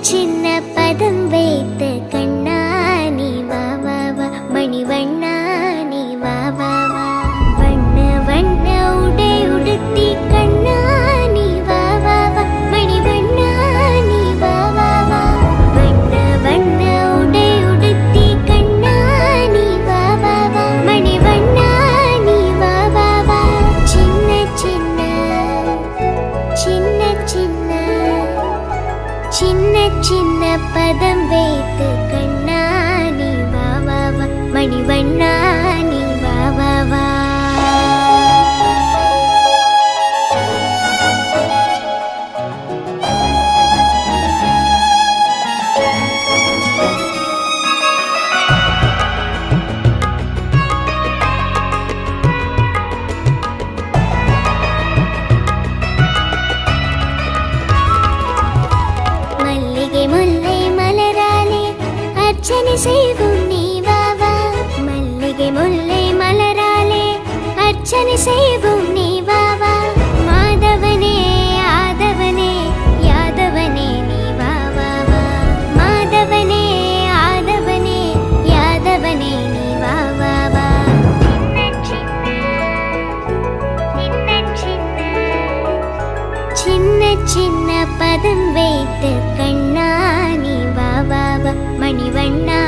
சின்ன பதம் வைத்த கண்ணா நீ வா வா வா மணிவண்ணா நீ வா வா வா வண்ண வண்ண உடை உடுத்தி கண்ணா நீ வா வா வா மணிவண்ணா நீ வா வா வா வண்ண வண்ண உடை உடுத்தி கண்ணா நீ வா வா வா மணிவண்ணா நீ வா வா வா சின்ன சின்ன சின்ன சின்ன சின்ன சின்ன பதம் வைத்து கண்ணா நீ வா வா வா மணிவண்ணா நீ வா வா வா மல்லிகை முல்லை மலராலே அர்ச்சனை செய்வோம் நீ வா வா மல்லிகை முல்லை மலராலே அர்ச்சனை செய்வோம் நீ வா வா மாதவனே ஆதவனே யாதவனே நீ வா வா வா மாதவனே ஆதவனே யாதவனே நீ வா வா வா சின்ன சின்ன பதம் வைத்து கண்ணா நீ வா வா வா மணிவண்ணா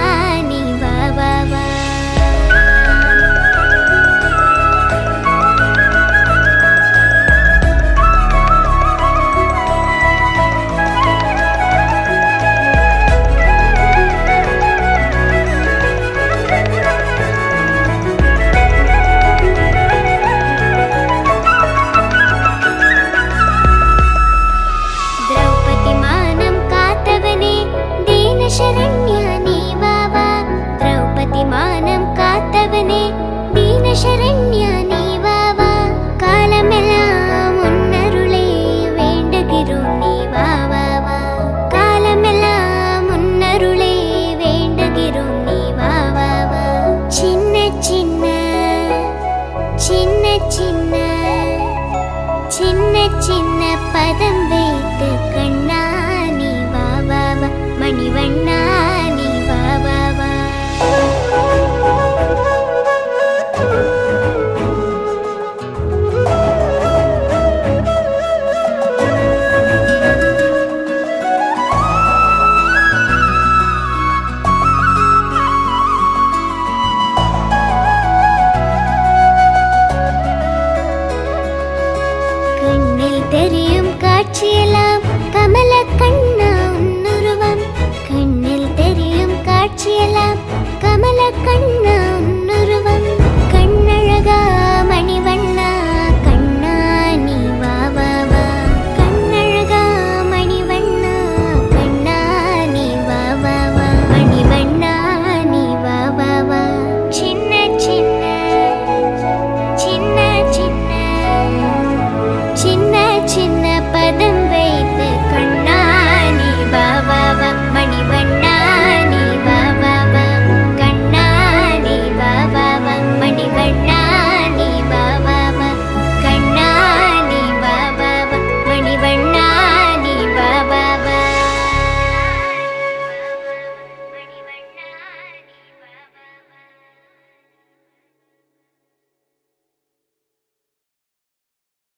நீ வா வா வா திரௌபதி மானம் காத்தவனே தீனசரண்யா நீ வா வா திரௌபதி மானம் காத்தவனே தீனசரண்யா நீ வா வா காலமெல்லாம் உன்னருளே வேண்டுகிறோம் நீ வா வா வா காலமெல்லாம் உன்னருளே வேண்டுகிறோம் நீ வா வா வா சின்ன சின்ன சின்ன சின்ன சின்ன சின்ன பதம் வைத்து கண்ணா நீ வா வா வா மணிவண்ணா நீ வா வா வா கண்ணில் தெரியும் காட்சியெல்லாம் கமல கண்ணா உன்னுருவம் கண்ணில் தெரியும் காட்சியெல்லாம் கமல கண்ணா உன்னுருவம் கண்ணழகா மணிவண்ணா கண்ணா நீ வா வா வா கண்ணழகா மணிவண்ணா கண்ணா நீ வா வா வா மணிவண்ணா நீ வா வா வா சின்ன சின்ன சின்ன சின்ன சின்ன சின்ன